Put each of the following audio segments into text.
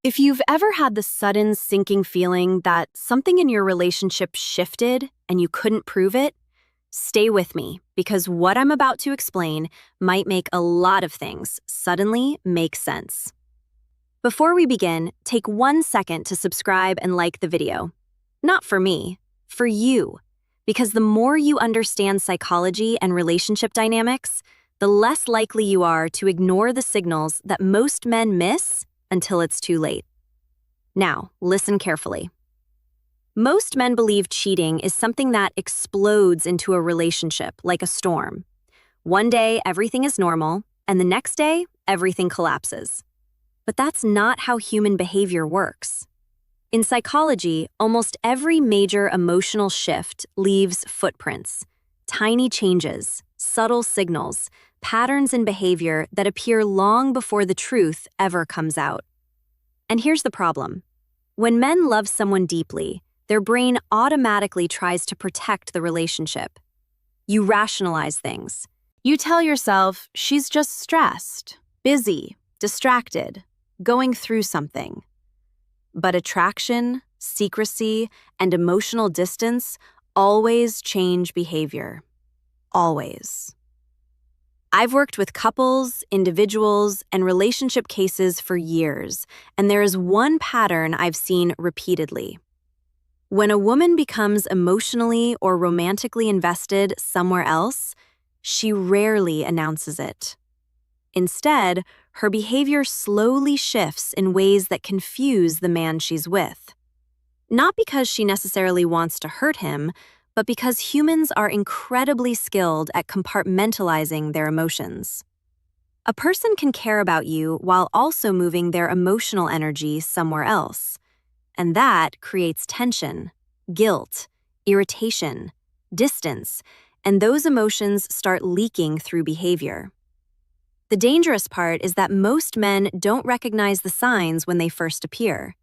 If you've ever had the sudden sinking feeling that something in your relationship shifted and you couldn't prove it, stay with me because what I'm about to explain might make a lot of things suddenly make sense. Before we begin, take 1 second to subscribe and like the video. Not for me, for you. Because the more you understand psychology and relationship dynamics, the less likely you are to ignore the signals that most men miss until it's too late. Now, listen carefully. Most men believe cheating is something that explodes into a relationship like a storm. One day, everything is normal, and the next day, everything collapses. But that's not how human behavior works. In psychology, almost every major emotional shift leaves footprints, tiny changes, subtle signals, patterns in behavior that appear long before the truth ever comes out. And here's the problem. When men love someone deeply, their brain automatically tries to protect the relationship. You rationalize things. You tell yourself, she's just stressed, busy, distracted, going through something. But attraction, secrecy, and emotional distance always change behavior. Always. I've worked with couples, individuals, and relationship cases for years, and there is one pattern I've seen repeatedly. When a woman becomes emotionally or romantically invested somewhere else, she rarely announces it. Instead, her behavior slowly shifts in ways that confuse the man she's with. Not because she necessarily wants to hurt him, but because humans are incredibly skilled at compartmentalizing their emotions. A person can care about you while also moving their emotional energy somewhere else, and that creates tension, guilt, irritation, distance, and those emotions start leaking through behavior. The dangerous part is that most men don't recognize the signs when they first appear.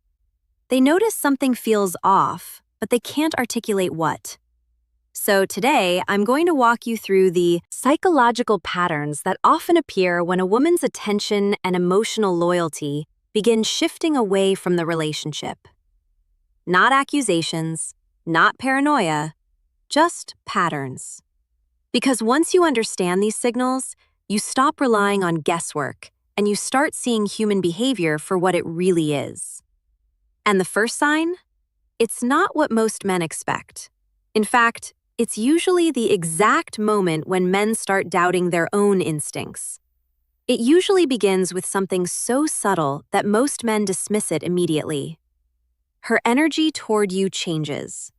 They notice something feels off, but they can't articulate what. So today, I'm going to walk you through the psychological patterns that often appear when a woman's attention and emotional loyalty begin shifting away from the relationship. Not accusations, not paranoia, just patterns. Because once you understand these signals, you stop relying on guesswork and you start seeing human behavior for what it really is. And the first sign? It's not what most men expect. In fact, it's usually the exact moment when men start doubting their own instincts. It usually begins with something so subtle that most men dismiss it immediately. Her energy toward you changes.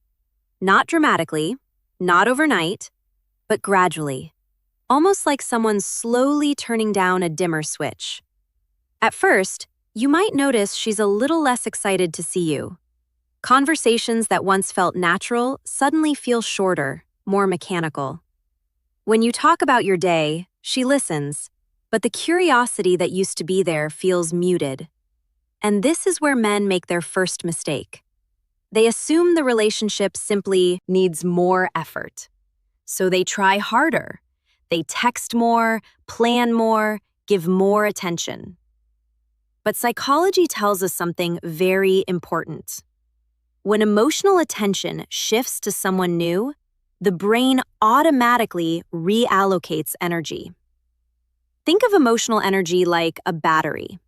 Not dramatically, not overnight, but gradually. Almost like someone slowly turning down a dimmer switch. At first, you might notice she's a little less excited to see you. Conversations that once felt natural suddenly feel shorter, more mechanical. When you talk about your day, she listens, but the curiosity that used to be there feels muted. And this is where men make their first mistake. They assume the relationship simply needs more effort. So they try harder. They text more, plan more, give more attention. But psychology tells us something very important. When emotional attention shifts to someone new, the brain automatically reallocates energy. Think of emotional energy like a battery.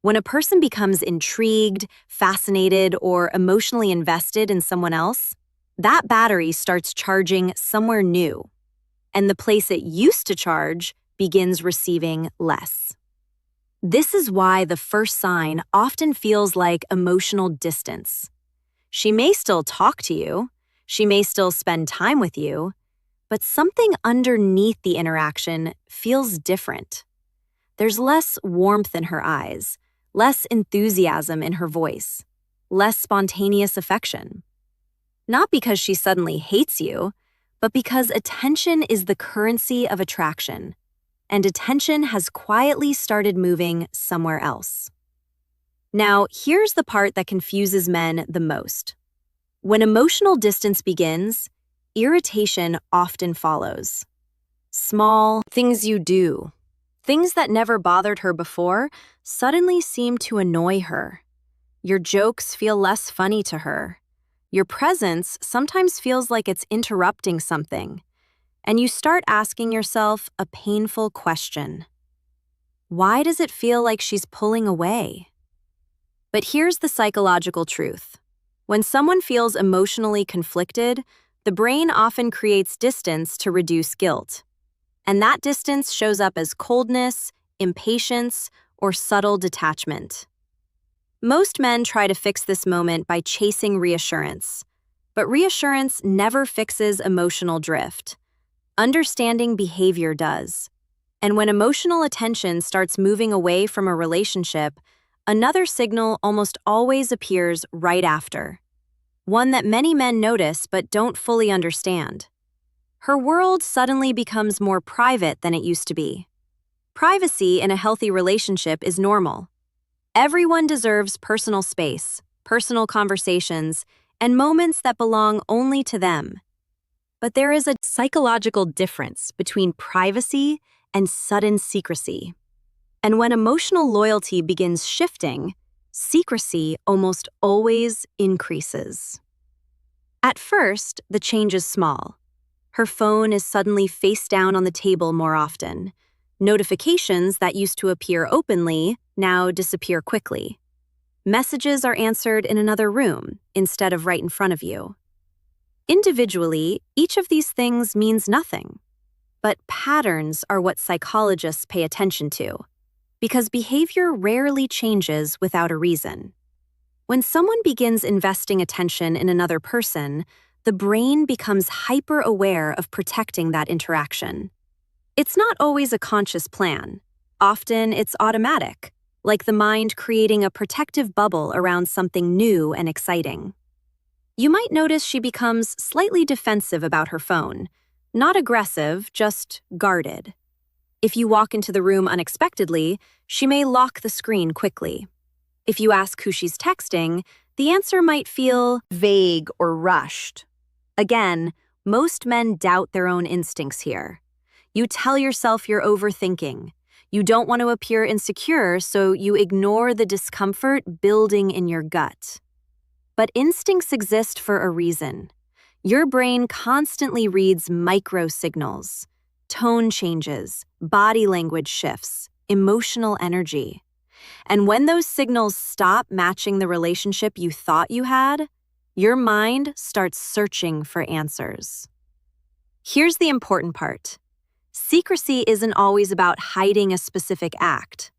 When a person becomes intrigued, fascinated, or emotionally invested in someone else, that battery starts charging somewhere new, and the place it used to charge begins receiving less. This is why the first sign often feels like emotional distance. She may still talk to you, she may still spend time with you, but something underneath the interaction feels different. There's less warmth in her eyes, less enthusiasm in her voice, less spontaneous affection. Not because she suddenly hates you, but because attention is the currency of attraction, and attention has quietly started moving somewhere else. Now, here's the part that confuses men the most. When emotional distance begins, irritation often follows. Small things you do, things that never bothered her before, suddenly seem to annoy her. Your jokes feel less funny to her. Your presence sometimes feels like it's interrupting something. And you start asking yourself a painful question. Why does it feel like she's pulling away? But here's the psychological truth. When someone feels emotionally conflicted, the brain often creates distance to reduce guilt. And that distance shows up as coldness, impatience, or subtle detachment. Most men try to fix this moment by chasing reassurance. But reassurance never fixes emotional drift. Understanding behavior does. And when emotional attention starts moving away from a relationship, another signal almost always appears right after. One that many men notice but don't fully understand. Her world suddenly becomes more private than it used to be. Privacy in a healthy relationship is normal. Everyone deserves personal space, personal conversations, and moments that belong only to them. But there is a psychological difference between privacy and sudden secrecy. And when emotional loyalty begins shifting, secrecy almost always increases. At first, the change is small. Her phone is suddenly face down on the table more often. Notifications that used to appear openly now disappear quickly. Messages are answered in another room instead of right in front of you. Individually, each of these things means nothing. But patterns are what psychologists pay attention to, because behavior rarely changes without a reason. When someone begins investing attention in another person, the brain becomes hyper-aware of protecting that interaction. It's not always a conscious plan. Often it's automatic, like the mind creating a protective bubble around something new and exciting. You might notice she becomes slightly defensive about her phone. Not aggressive, just guarded. If you walk into the room unexpectedly, she may lock the screen quickly. If you ask who she's texting, the answer might feel vague or rushed. Again, most men doubt their own instincts here. You tell yourself you're overthinking. You don't want to appear insecure, so you ignore the discomfort building in your gut. But instincts exist for a reason. Your brain constantly reads micro signals, tone changes, body language shifts, emotional energy. And when those signals stop matching the relationship you thought you had, your mind starts searching for answers. Here's the important part. Secrecy isn't always about hiding a specific act.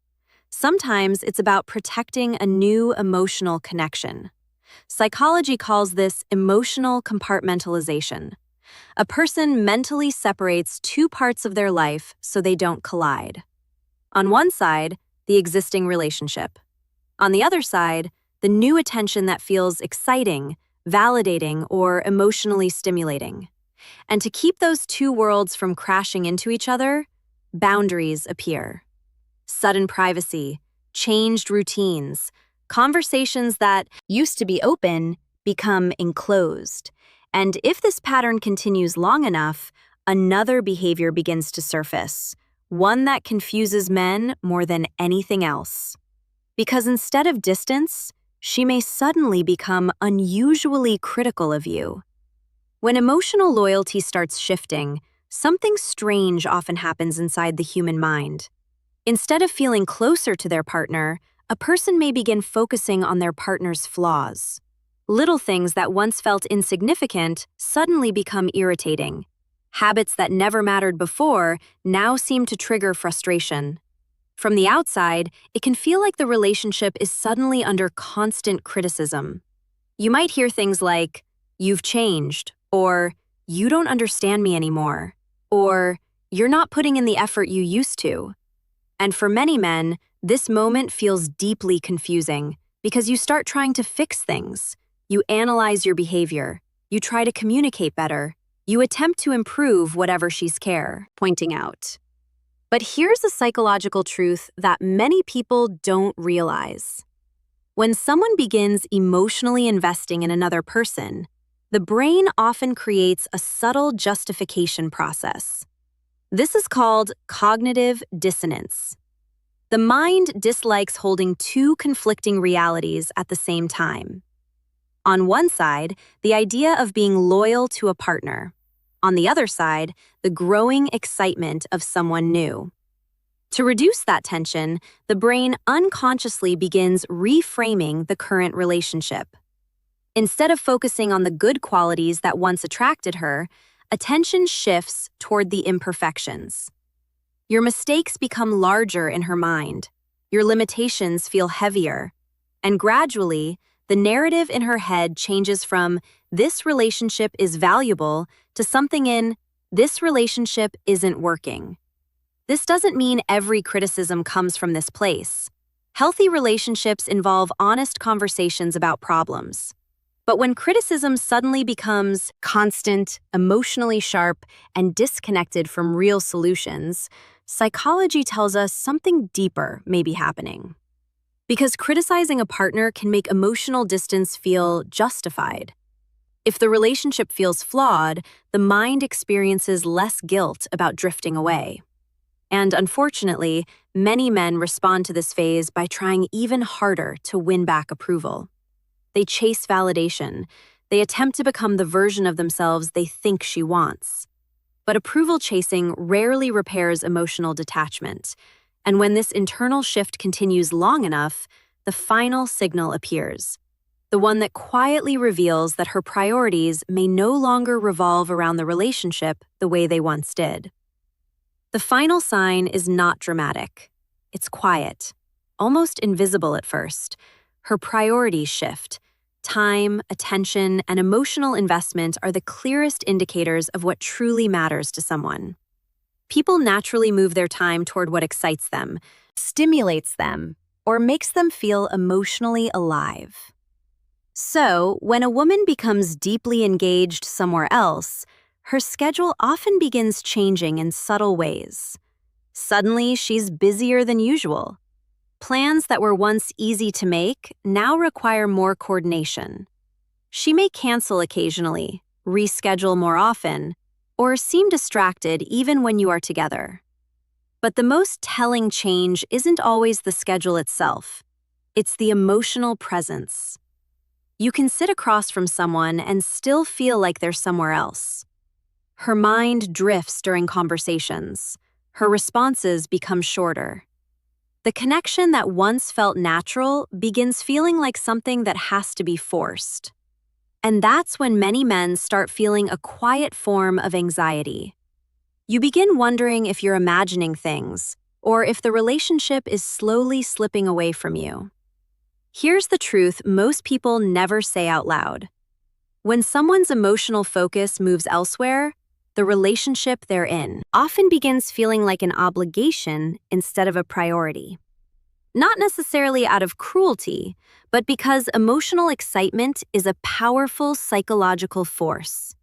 Sometimes it's about protecting a new emotional connection. Psychology calls this emotional compartmentalization. A person mentally separates two parts of their life so they don't collide. On one side, the existing relationship. On the other side, the new attention that feels exciting, validating, or emotionally stimulating. And to keep those two worlds from crashing into each other, boundaries appear. Sudden privacy, changed routines, conversations that used to be open become enclosed. And if this pattern continues long enough, another behavior begins to surface, one that confuses men more than anything else. Because instead of distance, she may suddenly become unusually critical of you. When emotional loyalty starts shifting, something strange often happens inside the human mind. Instead of feeling closer to their partner, a person may begin focusing on their partner's flaws. Little things that once felt insignificant suddenly become irritating. Habits that never mattered before now seem to trigger frustration. From the outside, it can feel like the relationship is suddenly under constant criticism. You might hear things like, "You've changed," or "You don't understand me anymore," or "You're not putting in the effort you used to." And for many men, this moment feels deeply confusing because you start trying to fix things. You analyze your behavior. You try to communicate better. You attempt to improve whatever she's pointing out. But here's a psychological truth that many people don't realize. When someone begins emotionally investing in another person, the brain often creates a subtle justification process. This is called cognitive dissonance. The mind dislikes holding two conflicting realities at the same time. On one side, the idea of being loyal to a partner. On the other side, the growing excitement of someone new. To reduce that tension, the brain unconsciously begins reframing the current relationship. Instead of focusing on the good qualities that once attracted her, attention shifts toward the imperfections. Your mistakes become larger in her mind. Your limitations feel heavier. And gradually, the narrative in her head changes from, "This relationship is valuable," to something in, "This relationship isn't working." This doesn't mean every criticism comes from this place. Healthy relationships involve honest conversations about problems. But when criticism suddenly becomes constant, emotionally sharp, and disconnected from real solutions, psychology tells us something deeper may be happening. Because criticizing a partner can make emotional distance feel justified. If the relationship feels flawed, the mind experiences less guilt about drifting away. And unfortunately, many men respond to this phase by trying even harder to win back approval. They chase validation. They attempt to become the version of themselves they think she wants. But approval chasing rarely repairs emotional detachment. And when this internal shift continues long enough, the final signal appears. The one that quietly reveals that her priorities may no longer revolve around the relationship the way they once did. The final sign is not dramatic. It's quiet, almost invisible at first. Her priorities shift. Time, attention, and emotional investment are the clearest indicators of what truly matters to someone. People naturally move their time toward what excites them, stimulates them, or makes them feel emotionally alive. So, when a woman becomes deeply engaged somewhere else, her schedule often begins changing in subtle ways. Suddenly, she's busier than usual. Plans that were once easy to make now require more coordination. She may cancel occasionally, reschedule more often, or seem distracted even when you are together. But the most telling change isn't always the schedule itself. It's the emotional presence. You can sit across from someone and still feel like they're somewhere else. Her mind drifts during conversations. Her responses become shorter. The connection that once felt natural begins feeling like something that has to be forced. And that's when many men start feeling a quiet form of anxiety. You begin wondering if you're imagining things, or if the relationship is slowly slipping away from you. Here's the truth most people never say out loud. When someone's emotional focus moves elsewhere, the relationship they're in often begins feeling like an obligation instead of a priority. Not necessarily out of cruelty, but because emotional excitement is a powerful psychological force.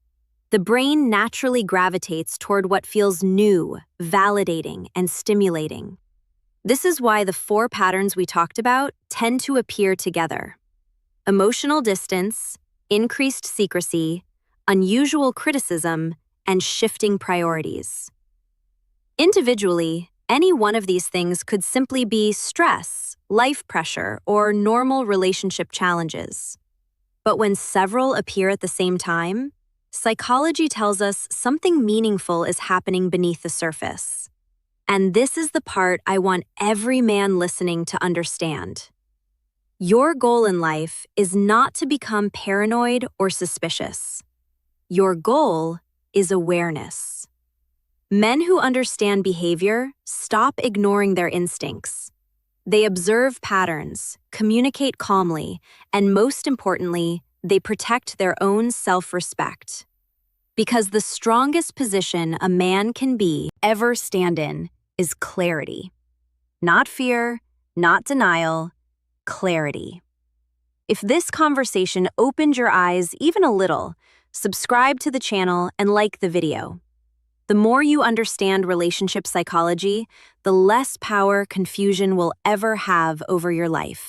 The brain naturally gravitates toward what feels new, validating, and stimulating. This is why the 4 patterns we talked about tend to appear together. Emotional distance, increased secrecy, unusual criticism, and shifting priorities. Individually, any one of these things could simply be stress, life pressure, or normal relationship challenges. But when several appear at the same time, psychology tells us something meaningful is happening beneath the surface. And this is the part I want every man listening to understand. Your goal in life is not to become paranoid or suspicious. Your goal is awareness. Men who understand behavior stop ignoring their instincts. They observe patterns, communicate calmly, and most importantly, they protect their own self-respect. Because the strongest position a man can ever stand in is clarity. Not fear, not denial, clarity. If this conversation opened your eyes even a little, subscribe to the channel and like the video. The more you understand relationship psychology, the less power confusion will ever have over your life.